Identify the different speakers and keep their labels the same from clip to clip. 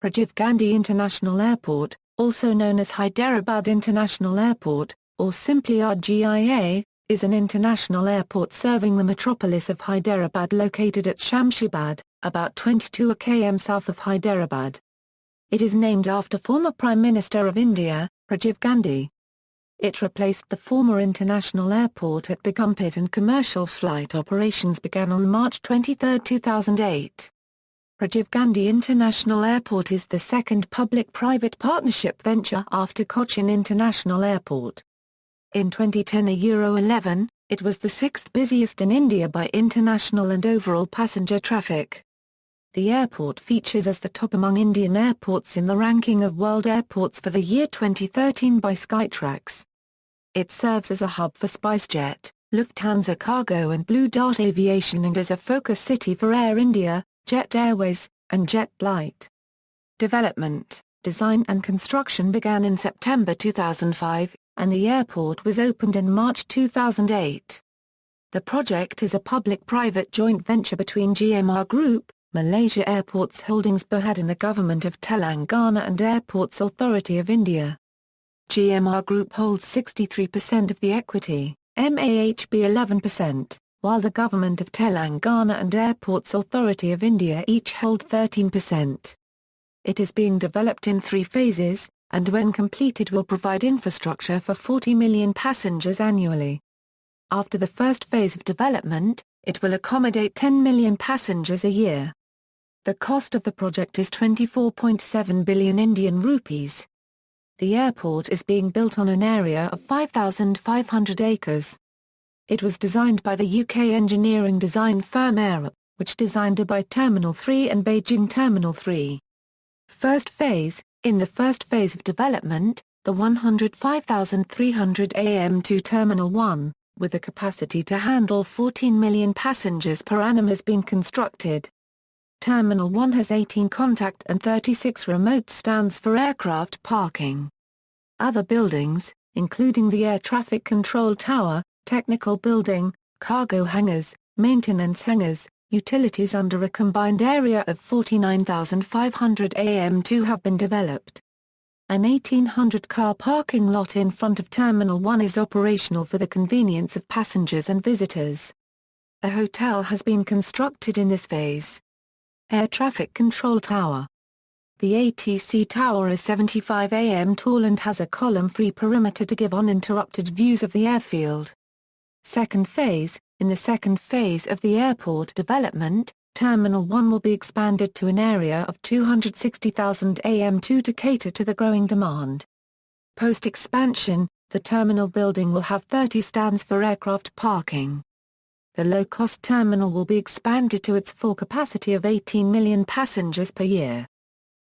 Speaker 1: Rajiv Gandhi International Airport, also known as Hyderabad International Airport, or simply RGIA, is an international airport serving the metropolis of Hyderabad located at Shamshabad, about 22 km south of Hyderabad. It is named after former Prime Minister of India, Rajiv Gandhi. It replaced the former international airport at Begumpet and commercial flight operations began on March 23, 2008. Rajiv Gandhi International Airport is the second public-private partnership venture after Cochin International Airport. In 2010 €11, it was the sixth busiest in India by international and overall passenger traffic. The airport features as the top among Indian airports in the ranking of world airports for the year 2013 by Skytrax. It serves as a hub for SpiceJet, Lufthansa Cargo and Blue Dart Aviation and as a focus city for Air India, Jet Airways, and JetBlight. Development, design and construction began in September 2005, and the airport was opened in March 2008. The project is a public-private joint venture between GMR Group, Malaysia Airports Holdings Berhad and the Government of Telangana and Airports Authority of India. GMR Group holds 63% of the equity, MAHB 11%, while the Government of Telangana and Airports Authority of India each hold 13%. It is being developed in 3 phases, and when completed will provide infrastructure for 40 million passengers annually. After the first phase of development, it will accommodate 10 million passengers a year. The cost of the project is 24.7 billion Indian rupees. The airport is being built on an area of 5,500 acres. It was designed by the UK engineering design firm Arup, which designed Dubai Terminal 3 and Beijing Terminal 3. First phase. In the first phase of development, the 105,300 AM2 Terminal 1, with a capacity to handle 14 million passengers per annum has been constructed. Terminal 1 has 18 contact and 36 remote stands for aircraft parking. Other buildings, including the Air Traffic Control Tower, Technical Building, Cargo Hangars, Maintenance Hangars, utilities under a combined area of 49,500 AM2 have been developed. An 1,800-car parking lot in front of Terminal 1 is operational for the convenience of passengers and visitors. A hotel has been constructed in this phase. Air Traffic Control Tower. The ATC tower is 75 am tall and has a column-free perimeter to give uninterrupted views of the airfield. Second phase. In the second phase of the airport development, Terminal 1 will be expanded to an area of 260,000 AM2 to cater to the growing demand. Post-expansion, the terminal building will have 30 stands for aircraft parking. The low-cost terminal will be expanded to its full capacity of 18 million passengers per year.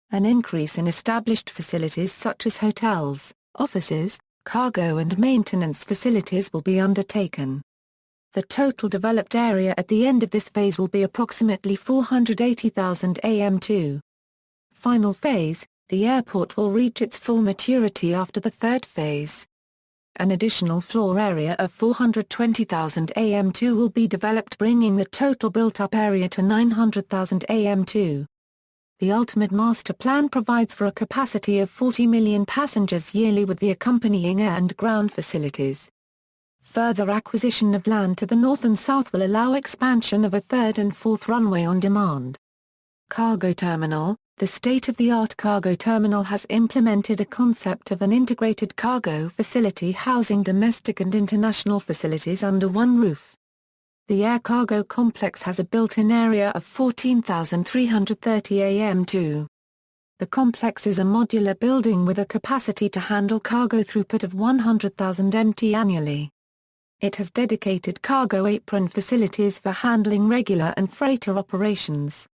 Speaker 1: An increase in established facilities such as hotels, offices, cargo and maintenance facilities will be undertaken. The total developed area at the end of this phase will be approximately 480,000 AM2. Final phase, the airport will reach its full maturity after the third phase. An additional floor area of 420,000 AM2 will be developed, bringing the total built-up area to 900,000 AM2. The ultimate master plan provides for a capacity of 40 million passengers yearly with the accompanying air and ground facilities. Further acquisition of land to the north and south will allow expansion of a third and fourth runway on demand. Cargo Terminal. The state-of-the-art cargo terminal has implemented a concept of an integrated cargo facility housing domestic and international facilities under one roof. The air cargo complex has a built-in area of 14,330 AM2. The complex is a modular building with a capacity to handle cargo throughput of 100,000 MT annually. It has dedicated cargo apron facilities for handling regular and freighter operations.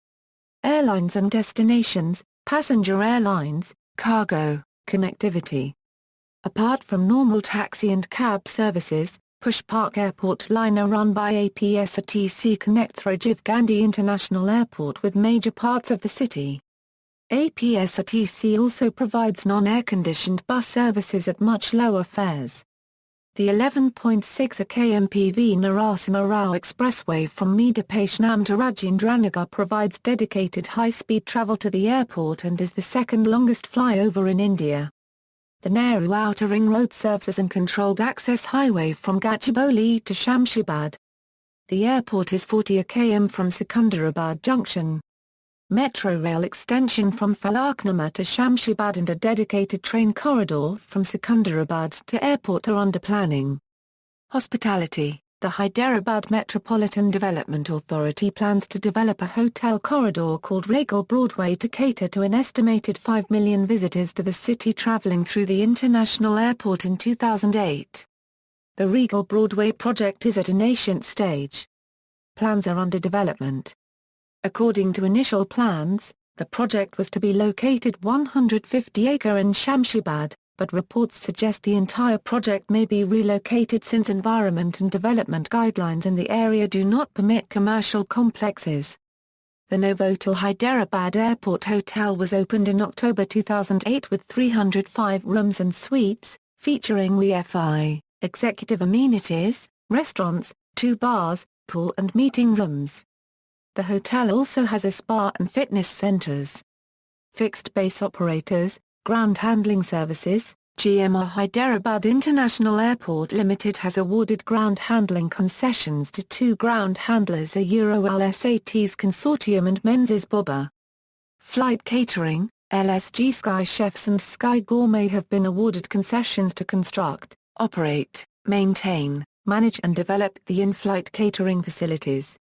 Speaker 1: Airlines and destinations, passenger airlines, cargo, connectivity. Apart from normal taxi and cab services, Push Park Airport liner run by APSRTC connects Rajiv Gandhi International Airport with major parts of the city. APSRTC also provides non-air-conditioned bus services at much lower fares. The 11.6 kmpv Narasimha Rao Expressway from Medapatnam to Rajendranagar provides dedicated high-speed travel to the airport and is the second longest flyover in India. The Nehru Outer Ring Road serves as an controlled access highway from Gachibowli to Shamshabad. The airport is 40 km from Secunderabad Junction. Metro rail extension from Falaknuma to Shamshabad and a dedicated train corridor from Secunderabad to airport are under planning. Hospitality. The Hyderabad Metropolitan Development Authority plans to develop a hotel corridor called Regal Broadway to cater to an estimated 5 million visitors to the city travelling through the international airport in 2008. The Regal Broadway project is at a nascent stage. Plans are under development. According to initial plans, the project was to be located 150 acre in Shamshabad, but reports suggest the entire project may be relocated since environment and development guidelines in the area do not permit commercial complexes. The Novotel Hyderabad Airport Hotel was opened in October 2008 with 305 rooms and suites, featuring Wi-Fi, executive amenities, restaurants, 2 bars, pool and meeting rooms. The hotel also has a spa and fitness centers. Fixed base operators, ground handling services. GMR Hyderabad International Airport Limited has awarded ground handling concessions to 2 ground handlers LSAT's Consortium and Menzies Boba. Flight catering, LSG Sky Chefs and Sky Gourmet have been awarded concessions to construct, operate, maintain, manage and develop the in-flight catering facilities.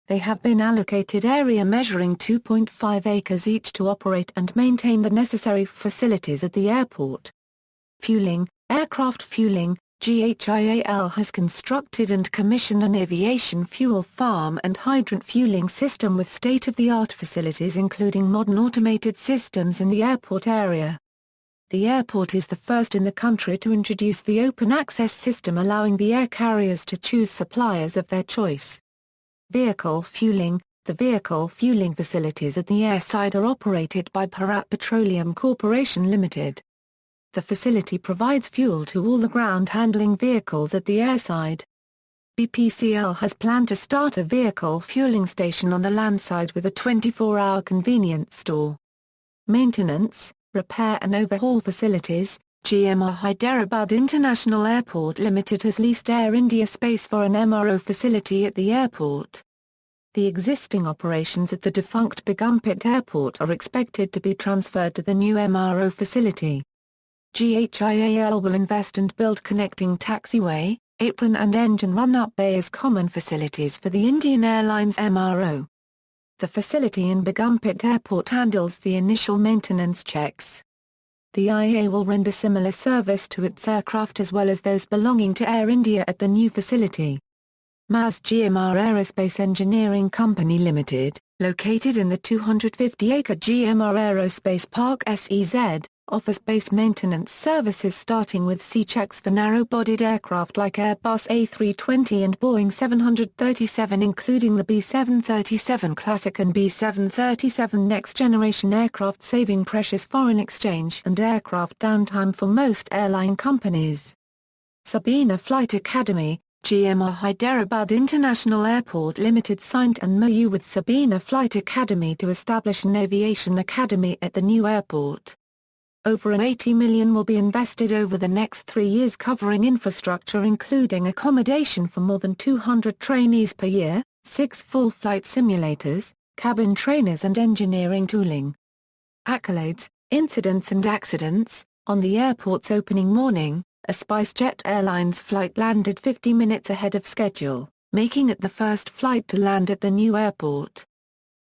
Speaker 1: They have been allocated area measuring 2.5 acres each to operate and maintain the necessary facilities at the airport. Fueling, aircraft fueling. HYIAL has constructed and commissioned an aviation fuel farm and hydrant fueling system with state-of-the-art facilities including modern automated systems in the airport area. The airport is the first in the country to introduce the open access system allowing the air carriers to choose suppliers of their choice. Vehicle fueling. The vehicle fueling facilities at the airside are operated by Bharat Petroleum Corporation Limited. The facility provides fuel to all the ground handling vehicles at the airside. BPCL has planned to start a vehicle fueling station on the landside with a 24-hour convenience store. Maintenance, repair and overhaul facilities. GMR Hyderabad International Airport Limited has leased Air India space for an MRO facility at the airport. The existing operations at the defunct Begumpet Airport are expected to be transferred to the new MRO facility. HYIAL will invest and build connecting taxiway, apron and engine run-up bay as common facilities for the Indian Airlines MRO. The facility in Begumpet Airport handles the initial maintenance checks. The IA will render similar service to its aircraft as well as those belonging to Air India at the new facility. MAS GMR Aerospace Engineering Company Limited, located in the 250-acre GMR Aerospace Park SEZ, offers base maintenance services starting with C-checks for narrow-bodied aircraft like Airbus A320 and Boeing 737 including the B737 Classic and B737 next-generation aircraft saving precious foreign exchange and aircraft downtime for most airline companies. Sabina Flight Academy. GMR Hyderabad International Airport Limited signed an MOU with Sabina Flight Academy to establish an aviation academy at the new airport. Over $80 million will be invested over the next 3 years covering infrastructure including accommodation for more than 200 trainees per year, 6 full flight simulators, cabin trainers and engineering tooling. Accolades, incidents and accidents. On the airport's opening morning, a SpiceJet Airlines flight landed 50 minutes ahead of schedule, making it the first flight to land at the new airport.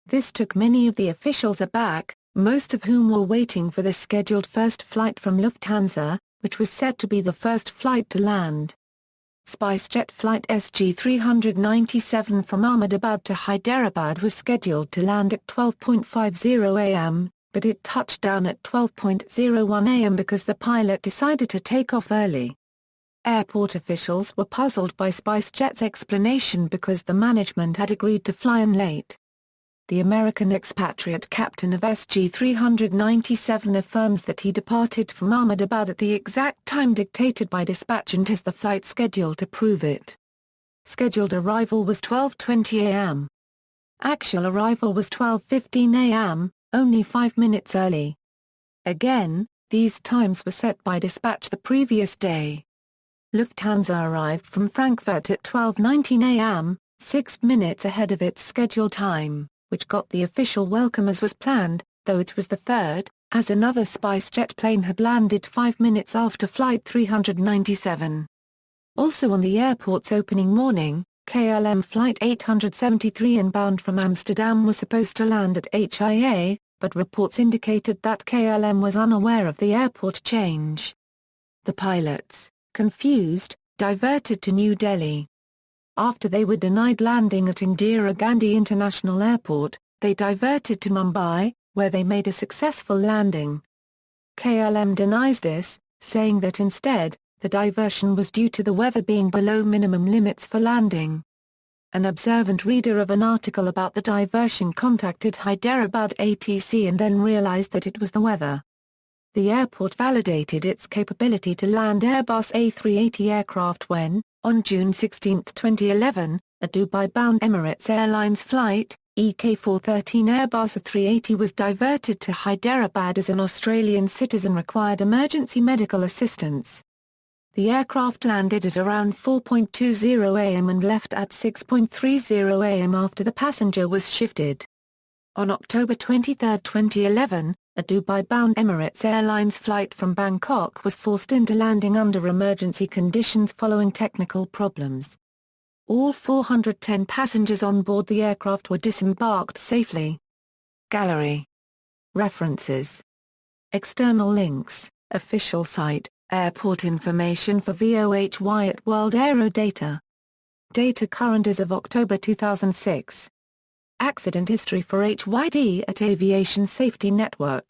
Speaker 1: This took many of the officials aback, most of whom were waiting for the scheduled first flight from Lufthansa, which was set to be the first flight to land. SpiceJet flight SG-397 from Ahmedabad to Hyderabad was scheduled to land at 12:50 a.m., but it touched down at 12:01 a.m. because the pilot decided to take off early. Airport officials were puzzled by SpiceJet's explanation because the management had agreed to fly in late. the American expatriate captain of SG-397 affirms that he departed from Ahmedabad at the exact time dictated by dispatch and has the flight schedule to prove it. Scheduled arrival was 12:20 a.m. Actual arrival was 12:15 a.m., only 5 minutes early. Again, these times were set by dispatch the previous day. Lufthansa arrived from Frankfurt at 12:19 a.m., 6 minutes ahead of its scheduled time, which got the official welcome as was planned, though it was the third, as another SpiceJet plane had landed 5 minutes after Flight 397. Also on the airport's opening morning, KLM Flight 873 inbound from Amsterdam was supposed to land at HYA, but reports indicated that KLM was unaware of the airport change. The pilots, confused, diverted to New Delhi. After they were denied landing at Indira Gandhi International Airport, they diverted to Mumbai, where they made a successful landing. KLM denies this, saying that instead, the diversion was due to the weather being below minimum limits for landing. An observant reader of an article about the diversion contacted Hyderabad ATC and then realized that it was the weather. The airport validated its capability to land Airbus A380 aircraft when, on June 16, 2011, a Dubai-bound Emirates Airlines flight, EK413 Airbus A380 was diverted to Hyderabad as an Australian citizen required emergency medical assistance. The aircraft landed at around 4:20 a.m. and left at 6:30 a.m. after the passenger was shifted. On October 23, 2011, a Dubai-bound Emirates Airlines flight from Bangkok was forced into landing under emergency conditions following technical problems. All 410 passengers on board the aircraft were disembarked safely. Gallery. References. External links, official site, airport information for VOHY at World Aero Data. Data current as of October 2006. Accident history for HYD at Aviation Safety Network.